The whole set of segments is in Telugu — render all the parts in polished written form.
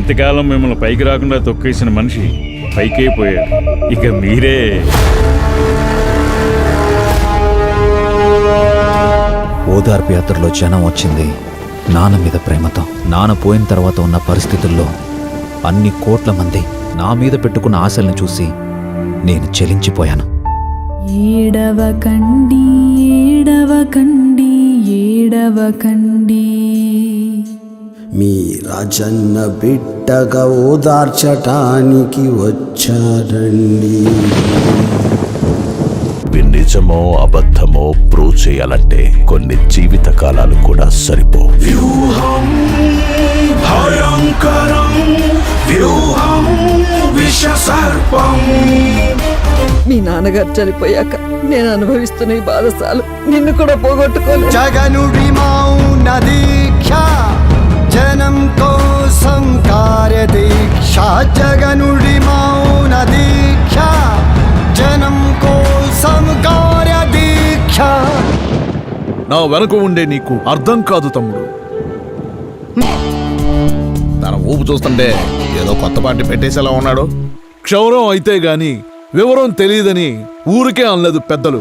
ఇంతకాలం మిమ్మల్ని పైకి రాకుండా తొక్కేసిన మనిషి పైకే పోయాడు. ఇక మీరే. ఓదార్పు యాత్రలో జనం వచ్చింది నాన్న మీద ప్రేమతో. నాన్న పోయిన తర్వాత ఉన్న పరిస్థితుల్లో అన్ని కోట్ల మంది నా మీద పెట్టుకున్న ఆశల్ని చూసి నేను చెలించిపోయాను. ఏడవకండి ఏడవకండి ఏడవకండి, మీ రాజన్న బిడ్డగా ఓదార్చటానికి వచ్చారండి. నిజమో అబద్ధమో ప్రూవ్ చేయాలంటే కొన్ని జీవిత కాలాలు కూడా సరిపో. వ్యూహం భయంకరం, వ్యూహం విష సర్పం. మీ నాన్నగారు చనిపోయాక నేను అనుభవిస్తున్న ఈ బాధసాలు నిన్ను కూడా పోగొట్టుకోలేదు. జగనుడి మౌన దీక్ష, జనం కోసం కార్యదీక్ష. జగనుడి మౌన దీక్ష, జనం కోసం కార్యదీక్ష. నా వెనక ఉండే నీకు అర్థం కాదు తమ్ముడు. తన ఊపు చూస్తుంటే ఏదో కొత్త పార్టీ పెట్టేసేలా ఉన్నాడు. క్షౌరం అయితే గాని వివరం తెలియదని ఊరికే అనలేదు పెద్దలు.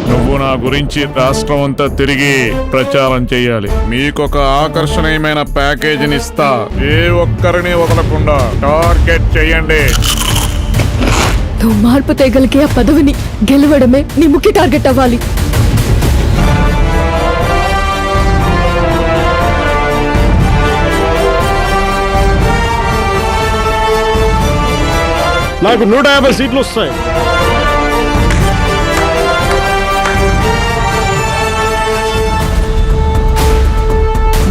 నువ్వు నా గురించి రాష్ట్రం అంతా తిరిగి ప్రచారం చేయాలి. మీకొక ఆకర్షణీయమైన ప్యాకేజీని ఇస్తా. ఏ ఒక్కరిని వదలకుండా టార్గెట్ చేయండి. నువ్వు మార్పు తేగలిగే ఆ పదవిని గెలవడమే నీ ముఖ్య టార్గెట్ అవ్వాలి. నాకు 150 సీట్లు వస్తాయి.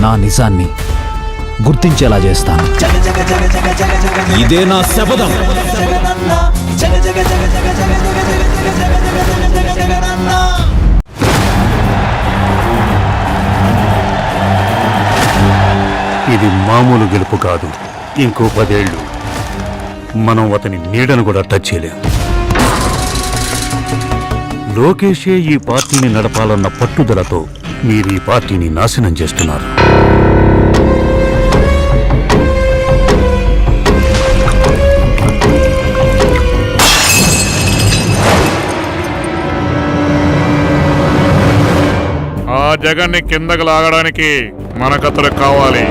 నా నిజాన్ని గుర్తించేలా చేస్తాను. ఇదే నా శపథం. ఇది మామూలు గెలుపు కాదు. ఇంకో 10 ఏళ్ళు మనం అతని నీడను కూడా టచ్ చేయలేం. లోకేషే ఈ పార్టీని నడపాలన్న పట్టుదలతో మీరు ఈ పార్టీని నాశనం చేస్తున్నారు. ఆ జగన్ని కిందకు లాగడానికి మనకతడు కావాలి.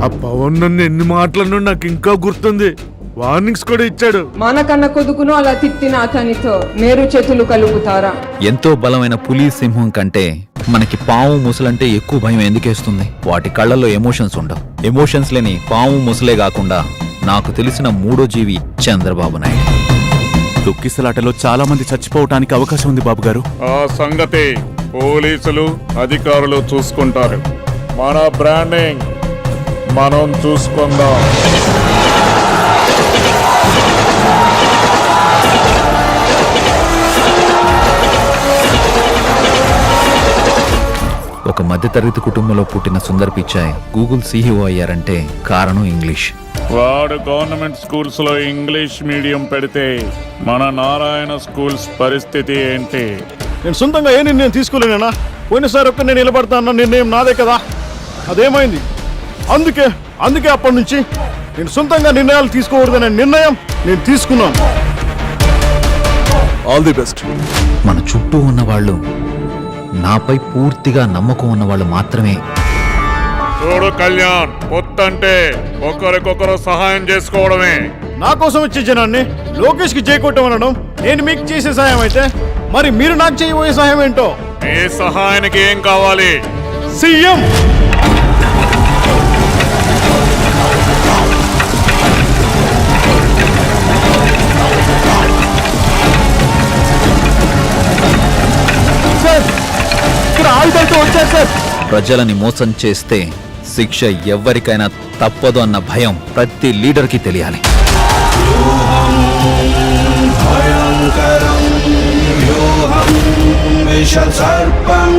ఆ పవన్ నన్ను ఎన్ని మాటలను నాకు ఇంకా గుర్తుంది. వార్నింగ్స్ కూడా ఇచ్చాడు. మనకన్న కొడుకును అలా తిట్టిన అతనితో మేరు చేతులు కలుగుతారా? ఎంతో బలమైన పులి సింహం కంటే మనకి పాము ముసలంటే ఎక్కువ భయం ఎందుకేస్తుంది? వాటి కళ్ళల్లో ఎమోషన్స్ ఉండవు. ఎమోషన్స్ లేని పాము ముసలే కాకుండా నాకు తెలిసిన మూడో జీవి చంద్రబాబు నాయుడు. తొక్కిసలాటలో చాలా మంది చచ్చిపోవటానికి అవకాశం ఉంది బాబు గారు. ఆ సంగతి పోలీసులు అధికారులు చూసుకుంటారు. మన బ్రాండింగ్ మనం చూసుకుందాం. ఒక మధ్యతరగతి కుటుంబంలో పుట్టిన సుందర్ పిచాయ్ గూగుల్ CEO అయ్యారంటే కారణం ఇంగ్లీష్. వాడు గవర్నమెంట్ స్కూల్స్ లో ఇంగ్లీష్ మీడియం పెడితే మన నారాయణ స్కూల్స్ పరిస్థితి ఏంటి? నేను సొంతంగా ఏ నిర్ణయం తీసుకోలేనా? పోయినసారి ఒక్క నేను నిలబడతా అన్న నిర్ణయం నాదే కదా, అదేమైంది? అందుకే అప్పటి నుంచి నేను సొంతంగా నిర్ణయాలు తీసుకోకూడదనే నిర్ణయం నేను తీసుకున్నాను. All the best. మన చుట్టూ ఉన్న వాళ్ళు నాపై పూర్తిగా నమ్మకం ఉన్నవాళ్ళు మాత్రమే. చూడు కళ్యాణ్, పొత్తంటే ఒకరికొకరు సహాయం చేసుకోవడమే. నా కోసం వచ్చే జనాన్ని లోకేష్ కి చేయకొట్టమనడం నేను మీకు చేసే సహాయం అయితే, మరి మీరు నాకు చేయబోయే సహాయం ఏంటో? ఏ సహాయానికి ఏం కావాలి? సీఎం. ప్రజలని మోసం చేస్తే శిక్ష ఎవ్వరికైనా తప్పదు అన్న భయం ప్రతి లీడర్కి తెలియాలి. భయంకరం, వ్యూహం విష సర్పం.